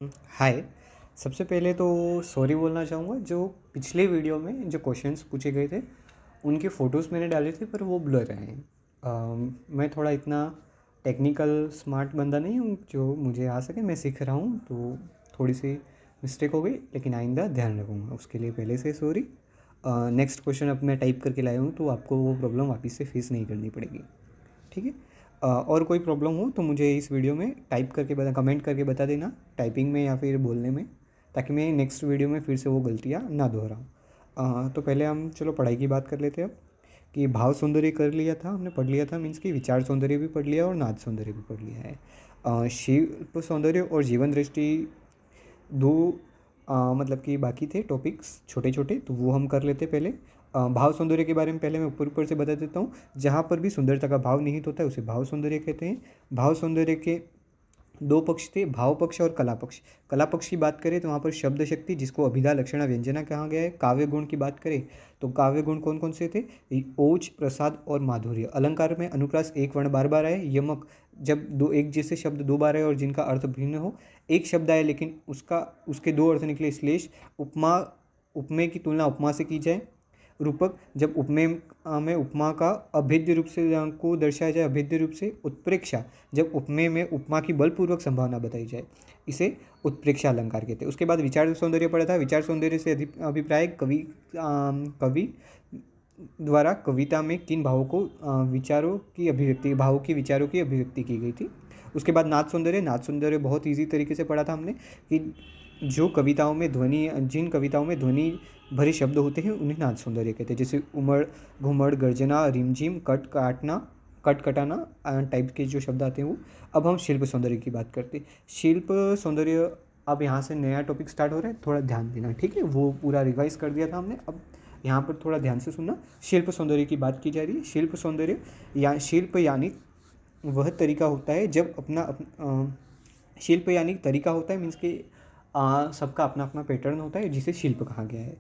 हाय। सबसे पहले तो सॉरी बोलना चाहूँगा, जो पिछले वीडियो में जो क्वेश्चंस पूछे गए थे उनके फ़ोटोज़ मैंने डाले थे पर वो ब्लर हैं। मैं थोड़ा इतना टेक्निकल स्मार्ट बंदा नहीं हूँ जो मुझे आ सके, मैं सीख रहा हूँ तो थोड़ी सी मिस्टेक हो गई, लेकिन आइंदा ध्यान रखूँगा, उसके लिए पहले से सॉरी। नेक्स्ट क्वेश्चन अब मैं टाइप करके लाया हूँ तो आपको वो प्रॉब्लम वापस से फेस नहीं करनी पड़ेगी, ठीक है। और कोई प्रॉब्लम हो तो मुझे इस वीडियो में टाइप करके कमेंट करके बता देना, टाइपिंग में या फिर बोलने में, ताकि मैं नेक्स्ट वीडियो में फिर से वो गलतियाँ ना दोहराऊँ। तो पहले हम चलो पढ़ाई की बात कर लेते हैं अब, कि भाव सौंदर्य कर लिया था हमने, पढ़ लिया था, मीन्स कि विचार सौंदर्य भी पढ़ लिया और नाद सौंदर्य भी पढ़ लिया है। शिल्प सौंदर्य और जीवन दृष्टि दो मतलब कि बाकी थे टॉपिक्स छोटे छोटे, तो वो हम कर लेते पहले। भाव सौंदर्य के बारे में पहले मैं ऊपर ऊपर से बता देता हूँ। जहाँ पर भी सुंदरता का भाव निहित होता है उसे भाव सौंदर्य कहते हैं। भाव सौंदर्य के दो पक्ष थे, भाव पक्ष और कला पक्ष। कला पक्ष की बात करें तो वहाँ पर शब्द शक्ति, जिसको अभिधा लक्षणा व्यंजना कहा गया है। काव्य गुण की बात करें तो काव्य गुण कौन कौन से थे? ओज, प्रसाद और माधुर्य। अलंकार में अनुप्रास एक वर्ण बार बार आए। यमक, जब दो एक जैसे शब्द दो बार आए और जिनका अर्थ भिन्न हो। एक शब्द आए लेकिन उसके दो अर्थ निकले, श्लेष। उपमा, उपमेय की तुलना उपमा से की जाए। रूपक, जब उपमेय में उपमा का अभेद्य रूप से को दर्शाया जाए अभेद्य रूप से। उत्प्रेक्षा, जब उपमेय में उपमा की बलपूर्वक संभावना बताई जाए, इसे उत्प्रेक्षा अलंकार कहते हैं। उसके बाद विचार सौंदर्य पढ़ा था। विचार सौंदर्य से अभिप्राय कवि द्वारा कविता में किन भावों को विचारों की अभिव्यक्ति, भावों की विचारों की अभिव्यक्ति की गई थी। उसके बाद नाद सौंदर्य। नाद सौंदर्य बहुत ईजी तरीके से पढ़ा था हमने, कि जो कविताओं में ध्वनि जिन कविताओं में ध्वनि भरे शब्द होते हैं उन्हें नाद सौंदर्य कहते हैं। जैसे उमड़, घुमड़, गर्जना, रिमझिम, कट कटाना टाइप के जो शब्द आते हैं वो। अब हम शिल्प सौंदर्य की बात करते हैं। शिल्प सौंदर्य, अब यहाँ से नया टॉपिक स्टार्ट हो रहा है, थोड़ा ध्यान देना, ठीक है। वो पूरा रिवाइज कर दिया था हमने, अब यहाँ पर थोड़ा ध्यान से सुनना। शिल्प सौंदर्य की बात की जा रही है। शिल्प सौंदर्य या शिल्प यानी वह तरीका होता है जब शिल्प यानी तरीका होता है, मीन्स कि सबका अपना अपना पैटर्न होता है जिसे शिल्प कहा गया है।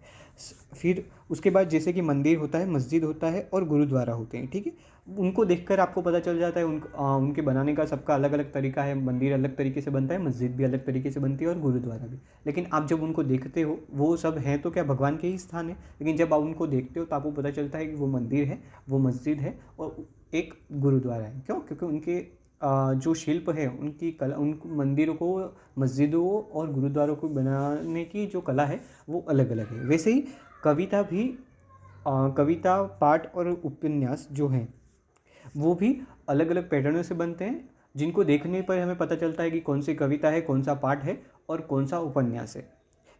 फिर उसके बाद जैसे कि मंदिर होता है, मस्जिद होता है और गुरुद्वारा होते हैं, ठीक है। उनको देखकर आपको पता चल जाता है उनके बनाने का सबका अलग अलग तरीका है। मंदिर अलग तरीके से बनता है, मस्जिद भी अलग तरीके से बनती है और गुरुद्वारा भी। लेकिन आप जब उनको देखते हो, वो सब हैं तो क्या भगवान के ही स्थान है, लेकिन जब आप उनको देखते हो तो आपको पता चलता है कि वो मंदिर है, वो मस्जिद है और एक गुरुद्वारा है। क्यों? क्योंकि उनके जो शिल्प है, उनकी कला, उन मंदिरों को, मस्जिदों और गुरुद्वारों को बनाने की जो कला है वो अलग अलग है। वैसे ही कविता भी, कविता, पाठ और उपन्यास जो हैं वो भी अलग अलग पैटर्नों से बनते हैं, जिनको देखने पर हमें पता चलता है कि कौन सी कविता है, कौन सा पाठ है और कौन सा उपन्यास है।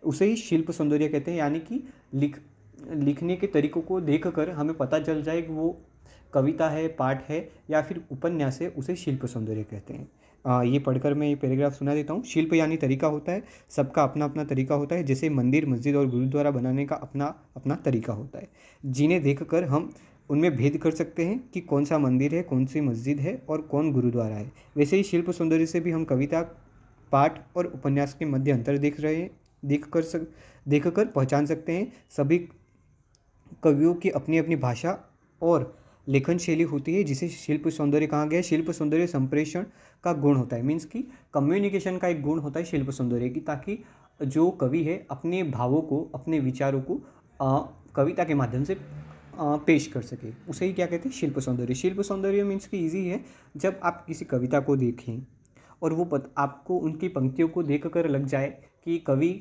उसे ही शिल्प सौंदर्य कहते हैं, यानी कि लिखने के तरीकों को देखकर हमें पता चल जाए कि वो कविता है, पाठ है या फिर उपन्यास है, उसे शिल्प सौंदर्य कहते हैं। ये पढ़कर मैं ये पैराग्राफ सुना देता हूँ। शिल्प यानी तरीका होता है, सबका अपना अपना तरीका होता है, जैसे मंदिर, मस्जिद और गुरुद्वारा बनाने का अपना अपना तरीका होता है, जिन्हें देखकर हम उनमें भेद कर सकते हैं कि कौन सा मंदिर है, कौन सी मस्जिद है और कौन गुरुद्वारा है। वैसे ही शिल्प सौंदर्य से भी हम कविता, पाठ और उपन्यास के मध्य अंतर देख कर पहचान सकते हैं। सभी कवियों की अपनी अपनी भाषा और लेखन शैली होती है, जिसे शिल्प सौंदर्य कहा गया है। शिल्प सौंदर्य संप्रेषण का गुण होता है, मीन्स कि कम्युनिकेशन का एक गुण होता है शिल्प सौंदर्य की, ताकि जो कवि है अपने भावों को, अपने विचारों को कविता के माध्यम से पेश कर सके, उसे ही क्या कहते हैं? शिल्प सौंदर्य। शिल्प सौंदर्य मीन्स कि ईजी है, जब आप किसी कविता को देखें और वो आपको उनकी पंक्तियों को देख कर लग जाए कि कवि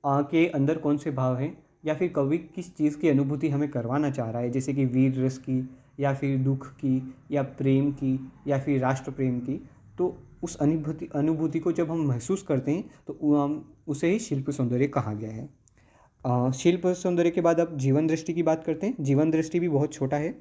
के अंदर कौन से भाव हैं, या फिर कवि किस चीज़ की अनुभूति हमें करवाना चाह रहा है, जैसे कि वीर रस की या फिर दुख की या प्रेम की या फिर राष्ट्र प्रेम की। तो उस अनुभूति को जब हम महसूस करते हैं तो उसे ही शिल्प सौंदर्य कहा गया है। शिल्प सौंदर्य के बाद अब जीवन दृष्टि की बात करते हैं। जीवन दृष्टि भी बहुत छोटा है।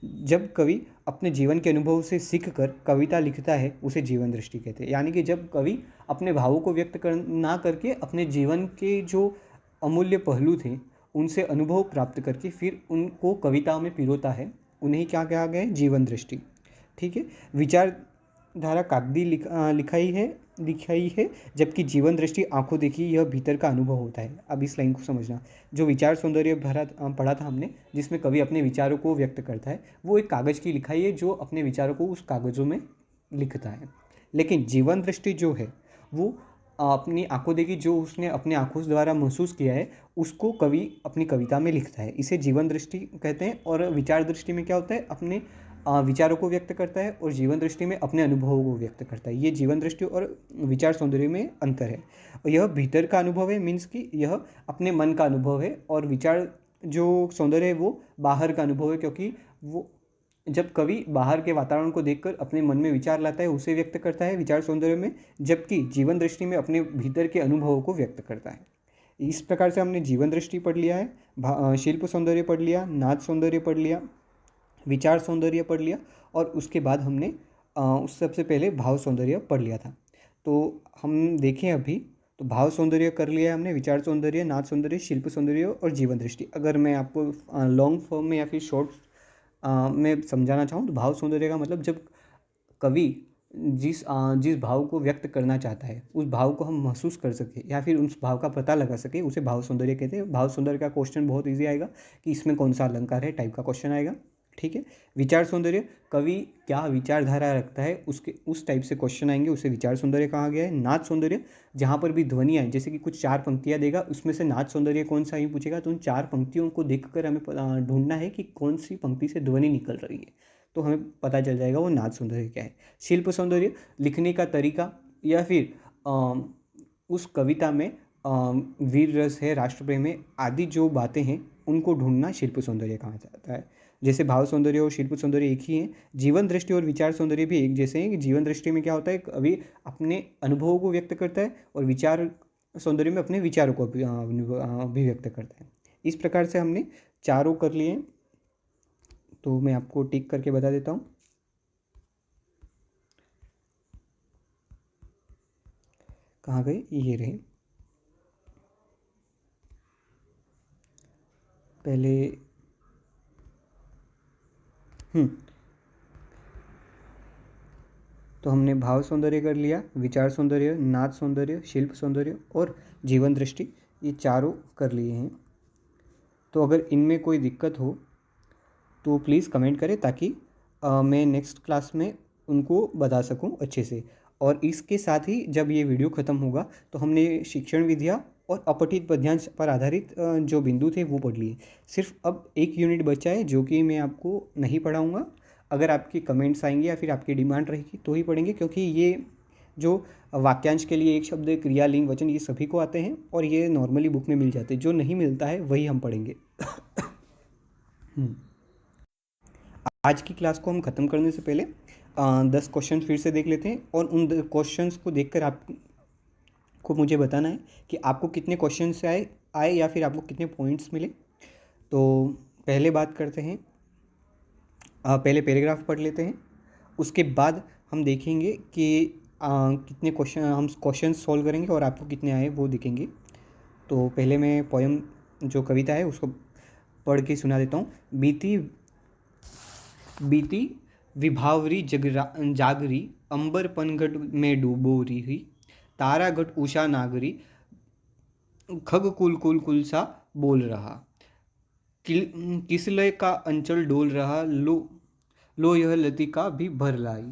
जब कवि अपने जीवन के अनुभव से सीख कर कविता लिखता है उसे जीवन दृष्टि कहते हैं, यानी कि जब कवि अपने भावों को व्यक्त कर ना करके अपने जीवन के जो अमूल्य पहलू थे उनसे अनुभव प्राप्त करके फिर उनको कविता में पिरोता है, उन्हें क्या कहा गया है? जीवन दृष्टि, ठीक है। विचारधारा कागदी लिखाई है, जबकि जीवन दृष्टि आंखों देखी, यह भीतर का अनुभव होता है। अब इस लाइन को समझना। जो विचार सौंदर्य पढ़ा था हमने, जिसमें कवि अपने विचारों को व्यक्त करता है, वो एक कागज़ की लिखाई है जो अपने विचारों को उस कागज़ों में लिखता है। लेकिन जीवन दृष्टि जो है वो अपनी आंखों देखी, जो उसने अपनी आंखों द्वारा महसूस किया है, उसको कवि अपनी कविता में लिखता है। इसे जीवन दृष्टि कहते हैं। और विचार दृष्टि में क्या होता है, अपने विचारों को व्यक्त करता है, और जीवन दृष्टि में अपने अनुभवों को व्यक्त करता है। ये जीवन दृष्टि और विचार सौंदर्य में अंतर है। और यह भीतर का अनुभव है, मीन्स कि यह अपने मन का अनुभव है, और विचार जो सौंदर्य है वो बाहर का अनुभव है, क्योंकि वो जब कवि बाहर के वातावरण को देखकर अपने मन में विचार लाता है, उसे व्यक्त करता है विचार सौंदर्य में, जबकि जीवन दृष्टि में अपने भीतर के अनुभवों को व्यक्त करता है। इस प्रकार से हमने जीवन दृष्टि पढ़ लिया है, शिल्प सौंदर्य पढ़ लिया, नाच सौंदर्य पढ़ लिया, विचार सौंदर्य पढ़ लिया, और उसके बाद हमने उस सबसे पहले भाव सौंदर्य पढ़ लिया था। तो हम देखें अभी, तो भाव सौंदर्य कर लिया है हमने, विचार सौंदर्य, नाच सौंदर्य, शिल्प सौंदर्य और जीवन दृष्टि। अगर मैं आपको लॉन्ग फॉर्म में या फिर शॉर्ट में समझाना चाहूँ, तो भाव सौंदर्य का मतलब जब कवि जिस भाव को व्यक्त करना चाहता है, उस भाव को हम महसूस कर सकें या फिर उस भाव का पता लगा सके, उसे भाव सौंदर्य कहते हैं। भाव सौंदर्य का क्वेश्चन बहुत ईजी आएगा कि इसमें कौन सा अलंकार है, टाइप का क्वेश्चन आएगा। ठीक है। विचार सौंदर्य, कवि क्या विचारधारा रखता है, उसके उस टाइप से क्वेश्चन आएंगे, उसे विचार सौंदर्य कहा गया है। नाच सौंदर्य, जहाँ पर भी ध्वनि आए, जैसे कि कुछ 4 पंक्तियाँ देगा, उसमें से नाच सौंदर्य कौन सा ही पूछेगा, तो उन 4 पंक्तियों को देखकर हमें ढूंढना है कि कौन सी पंक्ति से ध्वनि निकल रही है, तो हमें पता चल जाएगा वो नाच सौंदर्य क्या है। शिल्प सौंदर्य, लिखने का तरीका या फिर उस कविता में वीर रस है, राष्ट्र प्रेम है, आदि जो बातें हैं, उनको ढूंढना शिल्प सौंदर्य कहा जाता है। जैसे भाव सौंदर्य और शिल्प सौंदर्य एक ही हैं, जीवन दृष्टि और विचार सौंदर्य भी एक जैसे हैं। कि जीवन दृष्टि में क्या होता है, कवि अपने अनुभवों को व्यक्त करता है, और विचार सौंदर्य में अपने विचारों को अभिव्यक्त करता है। इस प्रकार से हमने चारों कर लिए हैं। तो मैं आपको टिक करके बता देता हूँ। कहाँ गए, ये रहे। पहले तो हमने भाव सौंदर्य कर लिया, विचार सौंदर्य, नाच सौंदर्य, शिल्प सौंदर्य और जीवन दृष्टि, ये चारों कर लिए हैं। तो अगर इनमें कोई दिक्कत हो तो प्लीज़ कमेंट करें, ताकि मैं नेक्स्ट क्लास में उनको बता सकूं अच्छे से। और इसके साथ ही जब ये वीडियो ख़त्म होगा, तो हमने शिक्षण विधियाँ और अपठित पद्यांश पर आधारित जो बिंदु थे वो पढ़ लिए। सिर्फ अब एक यूनिट बचा है, जो कि मैं आपको नहीं पढ़ाऊँगा। अगर आपके कमेंट्स आएंगे या फिर आपकी डिमांड रहेगी तो ही पढ़ेंगे, क्योंकि ये जो वाक्यांश के लिए एक शब्द, क्रिया, लिंग, वचन, ये सभी को आते हैं, और ये नॉर्मली बुक में मिल जाते हैं। जो नहीं मिलता है वही हम पढ़ेंगे। आज की क्लास को हम ख़त्म करने से पहले 10 क्वेश्चन फिर से देख लेते हैं, और उन क्वेश्चंस को देखकर आपको मुझे बताना है कि आपको कितने क्वेश्चन से आए या फिर आपको कितने पॉइंट्स मिले। तो पहले बात करते हैं, पहले पैराग्राफ पढ़ लेते हैं, उसके बाद हम देखेंगे कि कितने क्वेश्चन सॉल्व करेंगे और आपको कितने आए वो देखेंगे। तो पहले मैं पोयम, जो कविता है, उसको पढ़ के सुना देता हूँ। बीती विभावरी जागरी, अंबर पनघट में डूबो रही, तारा घट उषा नागरी, खग कुल कुल कुल सा बोल रहा, किसलय का अंचल डोल रहा, लो यह लतिका भी भर लाई,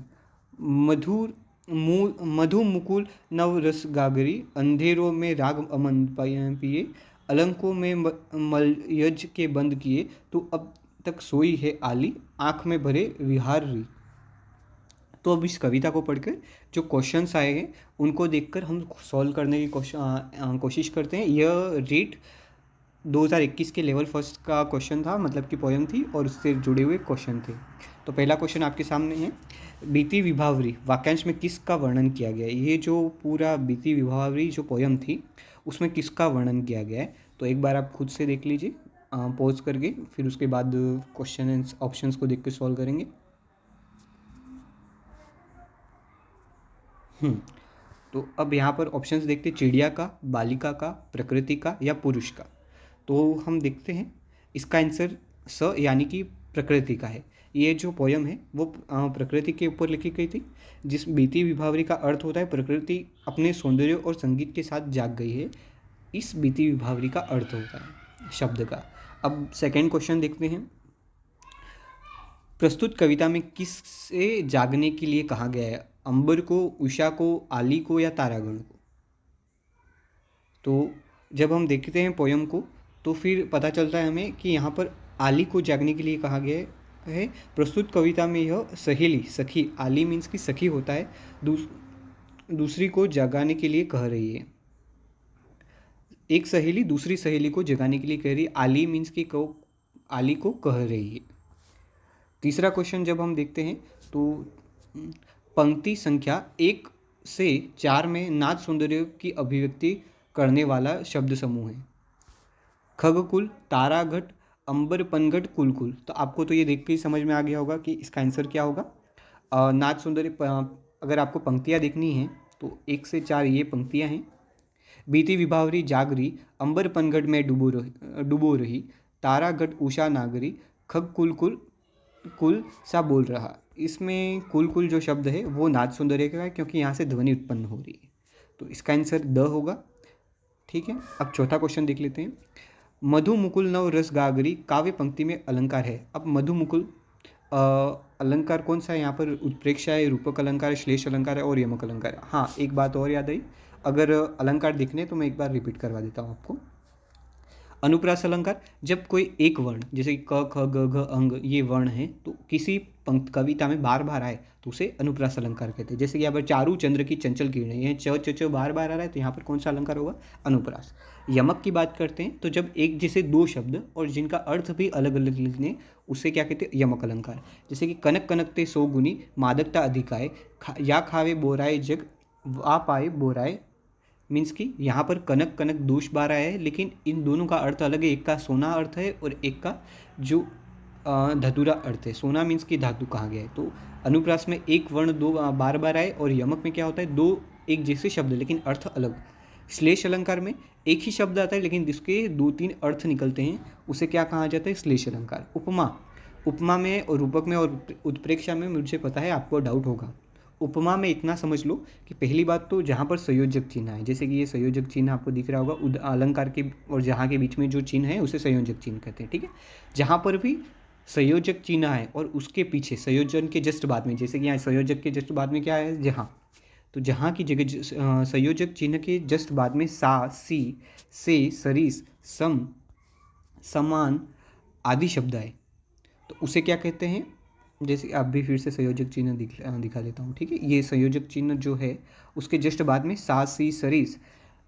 मधुर मधु मुकुल नव रस गागरी, अंधेरों में राग अमन पिए, अलंकों में मलयज के बंद किए, तो अब तक सोई है आली, आँख में भरे विहार री। तो अब इस कविता को पढ़कर जो क्वेश्चंस आए हैं उनको देखकर हम सॉल्व करने की कोशिश करते हैं। यह रीट 2021 के लेवल फर्स्ट का क्वेश्चन था, मतलब कि पोयम थी, और उससे जुड़े हुए क्वेश्चन थे। तो पहला क्वेश्चन आपके सामने है, बीती विभावरी वाक्यांश में किसका वर्णन किया गया है। ये जो पूरा बीती विभावरी जो पोयम थी, उसमें किसका वर्णन किया गया है, तो एक बार आप खुद से देख लीजिए पॉज करके, फिर उसके बाद क्वेश्चन ऑप्शंस को देख के सॉल्व करेंगे। तो अब यहाँ पर ऑप्शंस देखते, चिड़िया का, बालिका का, प्रकृति का या पुरुष का। तो हम देखते हैं, इसका आंसर स यानी कि प्रकृति का है। ये जो पोयम है वो प्रकृति के ऊपर लिखी गई थी। जिस बीती विभावरी का अर्थ होता है प्रकृति अपने सौंदर्य और संगीत के साथ जाग गई है, इस बीती विभावरी का अर्थ होता है शब्द का। अब सेकंड क्वेश्चन देखते हैं, प्रस्तुत कविता में किससे जागने के लिए कहा गया है, अंबर को, उषा को, आली को या तारागण को। तो जब हम देखते हैं पोयम को तो फिर पता चलता है हमें कि यहाँ पर आली को जागने के लिए कहा गया है। प्रस्तुत कविता में यह सहेली, सखी, आली मीन्स की सखी होता है, दूसरी को जगाने के लिए कह रही है। एक सहेली दूसरी सहेली को जगाने के लिए कह रही है, आली मीन्स की आली को कह रही है। तीसरा क्वेश्चन जब हम देखते हैं तो पंक्ति संख्या 1 से 4 में नाद सौंदर्य की अभिव्यक्ति करने वाला शब्द समूह है। खगकुल, तारागढ़, अंबर पनगढ़, कुलकुल। तो आपको तो ये देख के ही समझ में आ गया होगा कि इसका आंसर क्या होगा। नाद सौंदर्य, अगर आपको पंक्तियाँ देखनी हैं तो 1 से 4 ये पंक्तियाँ हैं। बीती विभावरी जागरी, अंबर पनगढ़ में डूबो रही, तारागढ़ उषा नागरी, खग कुल कुल कुल सा बोल रहा। इसमें कुल कुल जो शब्द है वो नाद सौंदर्य का है, क्योंकि यहाँ से ध्वनि उत्पन्न हो रही है। तो इसका आंसर द होगा। ठीक है, अब चौथा क्वेश्चन देख लेते हैं। मधु मुकुल नव रस गागरी काव्य पंक्ति में अलंकार है। अब मधु मुकुल अलंकार कौन सा है यहाँ पर? उत्प्रेक्षा है, रूपक अलंकार है, श्लेष अलंकार है और यमक अलंकार है। हाँ, एक बात और याद आई, अगर अलंकार दिखने तो मैं एक बार रिपीट करवा देता हूँ आपको। अनुप्रास अलंकार, जब कोई एक वर्ण जैसे क ख ग घ अंग ये वर्ण है तो किसी कविता में बार बार आए तो उसे अनुप्रास अलंकार कहते हैं। जैसे कि यहाँ पर चारू चंद्र की चंचल किरणें, ये च बार बार आ रहा है तो यहाँ पर कौन सा अलंकार होगा? अनुप्रास। यमक की बात करते हैं तो जब एक जैसे दो शब्द और जिनका अर्थ भी अलग अलग लिखने, उसे क्या कहते हैं? यमक अलंकार। जैसे कि कनक कनकते सो गुनी, मादकता अधिकाय, या खावे बोराए जग, वा पाए बोराए। मीन्स कि यहाँ पर कनक कनक दोष बार आया है, लेकिन इन दोनों का अर्थ अलग है। एक का सोना अर्थ है और एक का जो धतुरा अर्थ है। सोना मीन्स कि धातु कहा गया है। तो अनुप्रास में एक वर्ण दो बार बार आए और यमक में क्या होता है? दो एक जैसे शब्द लेकिन अर्थ अलग। श्लेष अलंकार में एक ही शब्द आता है लेकिन जिसके 2-3 अर्थ निकलते हैं, उसे क्या कहा जाता है? श्लेष अलंकार। उपमा में और रूपक में और उत्प्रेक्षा में मुझे पता है आपको डाउट होगा। उपमा में इतना समझ लो कि पहली बात तो जहाँ पर संयोजक चिन्ह है, जैसे कि ये संयोजक चिन्ह आपको दिख रहा होगा अलंकार के और जहाँ के बीच में जो चिन्ह है उसे संयोजक चिन्ह कहते हैं। ठीक है, जहाँ पर भी संयोजक चिन्ह है और उसके पीछे संयोजन के जस्ट बाद में, जैसे कि यहाँ संयोजक के जस्ट बाद में क्या है? जहाँ, तो जहाँ की जगह संयोजक चिन्ह के जस्ट बाद में सा, सी, से, सरिस, सम, समान आदि शब्द आए तो उसे क्या कहते हैं? जैसे आप भी फिर से संयोजक चिन्ह दिखा देता हूँ। ठीक है, ये संयोजक चिन्ह जो है उसके जस्ट बाद में सा, सी, सरिस,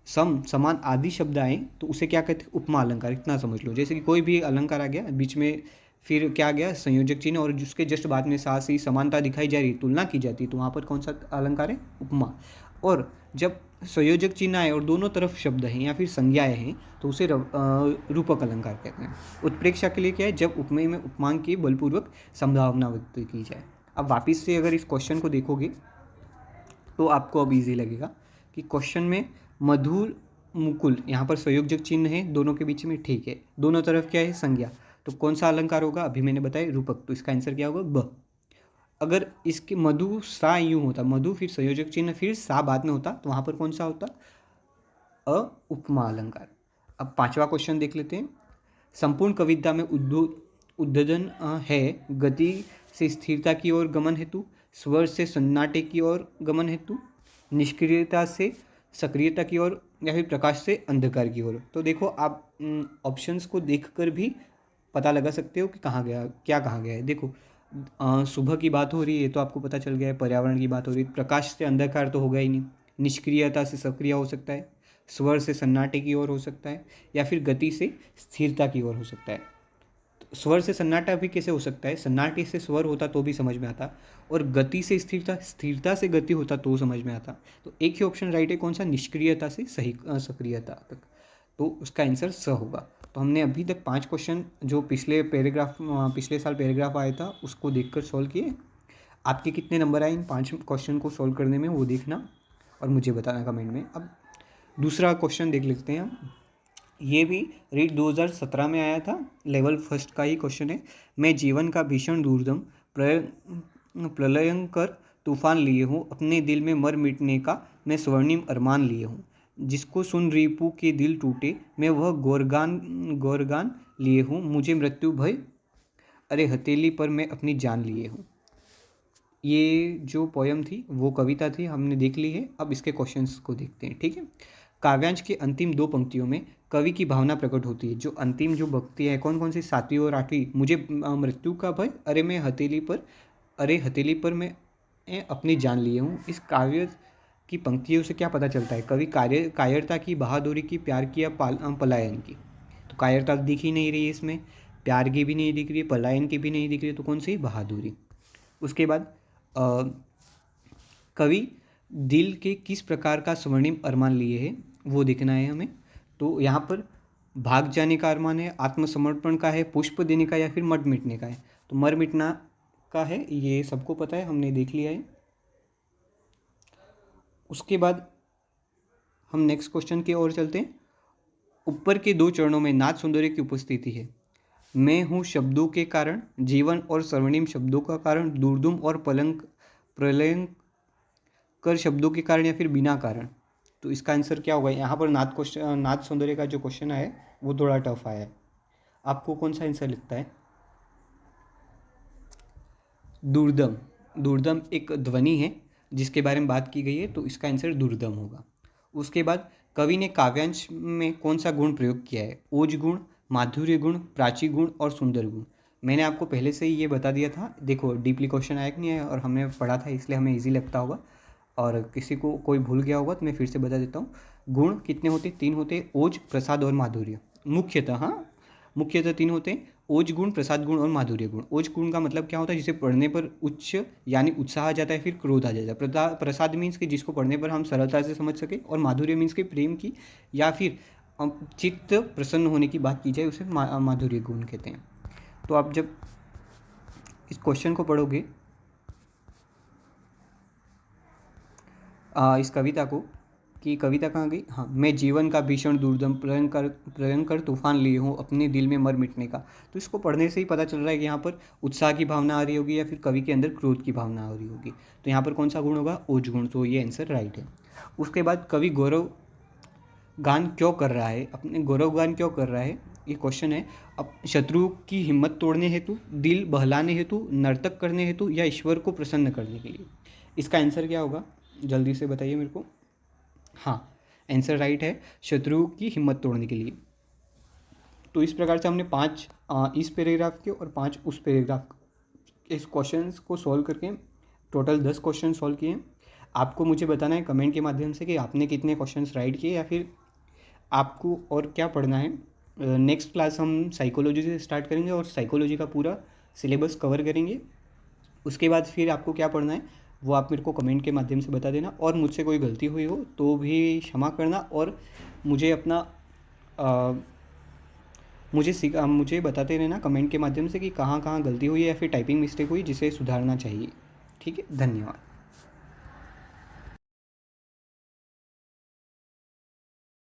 सम, समान आदि शब्द आए तो उसे क्या कहते हैं? उपमा अलंकार। इतना समझ लो। जैसे कि कोई भी अलंकार आ गया बीच में, फिर क्या गया? संयोजक चिन्ह, और जिसके जस्ट बाद में सा, सी, समानता दिखाई जा रही, तुलना की जाती है, तो वहाँ पर कौन सा अलंकार है? उपमा। और जब संयोजक चिन्ह आए और दोनों तरफ शब्द हैं या फिर संज्ञाएं हैं तो उसे रूपक अलंकार कहते हैं। उत्प्रेक्षा के लिए क्या है? जब उपमेय में उपमान की बलपूर्वक संभावना व्यक्त की जाए। अब वापिस से अगर इस क्वेश्चन को देखोगे तो आपको अब इजी लगेगा कि क्वेश्चन में मधुर मुकुल, यहाँ पर संयोजक चिन्ह है दोनों के बीच में। ठीक है, दोनों तरफ क्या है? संज्ञा। तो कौन सा अलंकार होगा? अभी मैंने बताया रूपक। तो इसका आंसर क्या होगा? ब। अगर इसके मधु सा यूं होता, मधु फिर संयोजक चिन्ह फिर सा बाद में होता, तो वहाँ पर कौन सा होता? उपमा अलंकार। अब पांचवा क्वेश्चन देख लेते हैं। संपूर्ण कविता में उद्बोधन है गति से स्थिरता की ओर गमन हेतु, स्वर से सन्नाटे की ओर गमन हेतु, निष्क्रियता से सक्रियता की ओर, या फिर प्रकाश से अंधकार की ओर। तो देखो आप ऑप्शंस को देखकर भी पता लगा सकते हो कि कहाँ गया, क्या कहा गया है। देखो सुबह की बात हो रही है तो आपको पता चल गया है, पर्यावरण की बात हो रही है, प्रकाश से अंधकार तो होगा ही नहीं, निष्क्रियता से सक्रिय हो सकता है, स्वर से सन्नाटे की ओर हो सकता है, या फिर गति से स्थिरता की ओर हो सकता है। तो स्वर से सन्नाटा भी कैसे हो सकता है? सन्नाटे से स्वर होता तो भी समझ में आता, और गति से स्थिरता, स्थिरता से गति होता तो समझ में आता। तो एक ही ऑप्शन राइट है, कौन सा? निष्क्रियता से सही सक्रियता तक। तो उसका आंसर स होगा। तो हमने अभी तक 5 क्वेश्चन जो पिछले साल पैराग्राफ आया था उसको देखकर सॉल्व किए। आपके कितने नंबर आए इन 5 क्वेश्चन को सॉल्व करने में वो देखना और मुझे बताना कमेंट में। अब दूसरा क्वेश्चन देख लेते हैं हम। ये भी रीट 2017 में आया था, लेवल फर्स्ट का ही क्वेश्चन है। मैं जीवन का भीषण दूरदम प्रलयंकर तूफान लिए हूँ, अपने दिल में मर मिटने का मैं स्वर्णिम अरमान लिए हूँ, जिसको सुन रिपू के दिल टूटे, मैं वह गौरगान लिए हूँ, मुझे मृत्यु भय, अरे हथेली पर मैं अपनी जान लिए हूँ। ये जो पोयम थी वो कविता थी, हमने देख ली है। अब इसके क्वेश्चंस को देखते हैं। ठीक है, काव्यांश के अंतिम 2 पंक्तियों में कवि की भावना प्रकट होती है। जो अंतिम जो पंक्तियाँ हैं कौन कौन सी, 7वीं और 8वीं, मुझे मृत्यु का भय, अरे हथेली पर मैं अपनी जान लिए हूँ। इस काव्य की पंक्तियों से क्या पता चलता है? कवि कायरता की, बहादुरी की, प्यार की या पलायन की? तो कायरता दिख ही नहीं रही है इसमें, प्यार की भी नहीं दिख रही है, पलायन की भी नहीं दिख रही है, तो कौन सी? बहादुरी। उसके बाद कवि दिल के किस प्रकार का स्वर्णिम अरमान लिए है वो देखना है हमें। तो यहाँ पर भाग जाने का अरमान है, आत्मसमर्पण का है, पुष्प देने का, या फिर मर मिटने का है? तो मर मिटना का है, ये सबको पता है, हमने देख लिया है। उसके बाद हम नेक्स्ट क्वेश्चन की ओर चलते हैं। ऊपर के 2 चरणों में नाद सौंदर्य की उपस्थिति है। मैं हूँ शब्दों के कारण, जीवन और स्वर्णिम शब्दों का कारण, दुर्दुम और प्रलयंकर शब्दों के कारण, या फिर बिना कारण? तो इसका आंसर क्या होगा? यहाँ पर नाद सौंदर्य का जो क्वेश्चन आया है वो थोड़ा टफ आया है। आपको कौन सा आंसर लगता है? दुर्दम। दुर्दम एक ध्वनि है जिसके बारे में बात की गई है, तो इसका आंसर दुर्दम होगा। उसके बाद कवि ने काव्यांश में कौन सा गुण प्रयोग किया है? ओज गुण, माधुर्य गुण, प्राची गुण और सुंदर गुण। मैंने आपको पहले से ही ये बता दिया था। देखो डीपली क्वेश्चन आया कि नहीं आया, और हमने पढ़ा था इसलिए हमें ईजी लगता होगा, और किसी को कोई भूल गया होगा तो मैं फिर से बता देता हूँ। गुण कितने होते? 3 होते, ओज, प्रसाद और माधुर्य। मुख्यतः, हाँ, मुख्यतः 3 होते हैं, ओज गुण, प्रसाद गुण और माधुर्य गुण। ओज गुण का मतलब क्या होता है? जिसे पढ़ने पर उच्च यानी उत्साह आ जाता है, फिर क्रोध आ जाता है। प्रसाद मीन्स कि जिसको पढ़ने पर हम सरलता से समझ सके, और माधुर्य मीन्स कि प्रेम की या फिर चित्त प्रसन्न होने की बात की जाए, उसे माधुर्य गुण कहते हैं। तो आप जब इस क्वेश्चन को पढ़ोगे, इस कविता को, कि कविता कहाँ गई? हाँ, मैं जीवन का भीषण दुर्दम प्रलयंकर तूफान लिए हूँ अपने दिल में मर मिटने का। तो इसको पढ़ने से ही पता चल रहा है कि यहाँ पर उत्साह की भावना आ रही होगी, या फिर कवि के अंदर क्रोध की भावना आ रही होगी। तो यहाँ पर कौन सा गुण होगा? ओज गुण। तो ये आंसर राइट है। उसके बाद कवि गौरव गान क्यों कर रहा है? अपने गौरव गान क्यों कर रहा है, ये क्वेश्चन है। अब शत्रु की हिम्मत तोड़ने हेतु, दिल बहलाने हेतु, नर्तक करने हेतु, या ईश्वर को प्रसन्न करने के लिए? इसका आंसर क्या होगा? जल्दी से बताइए मेरे को। हाँ, आंसर राइट है, शत्रु की हिम्मत तोड़ने के लिए। तो इस प्रकार से हमने 5 इस पैराग्राफ के और 5 उस पैराग्राफ इस क्वेश्चंस को सॉल्व करके टोटल 10 क्वेश्चन सॉल्व किए। आपको मुझे बताना है कमेंट के माध्यम से कि आपने कितने क्वेश्चंस राइट किए, या फिर आपको और क्या पढ़ना है। नेक्स्ट क्लास हम साइकोलॉजी से स्टार्ट करेंगे और साइकोलॉजी का पूरा सिलेबस कवर करेंगे। उसके बाद फिर आपको क्या पढ़ना है वो आप मेरे को कमेंट के माध्यम से बता देना, और मुझसे कोई गलती हुई हो तो भी क्षमा करना, और मुझे अपना मुझे बताते रहना कमेंट के माध्यम से कि कहाँ कहाँ गलती हुई है या फिर टाइपिंग मिस्टेक हुई जिसे सुधारना चाहिए। ठीक है, धन्यवाद।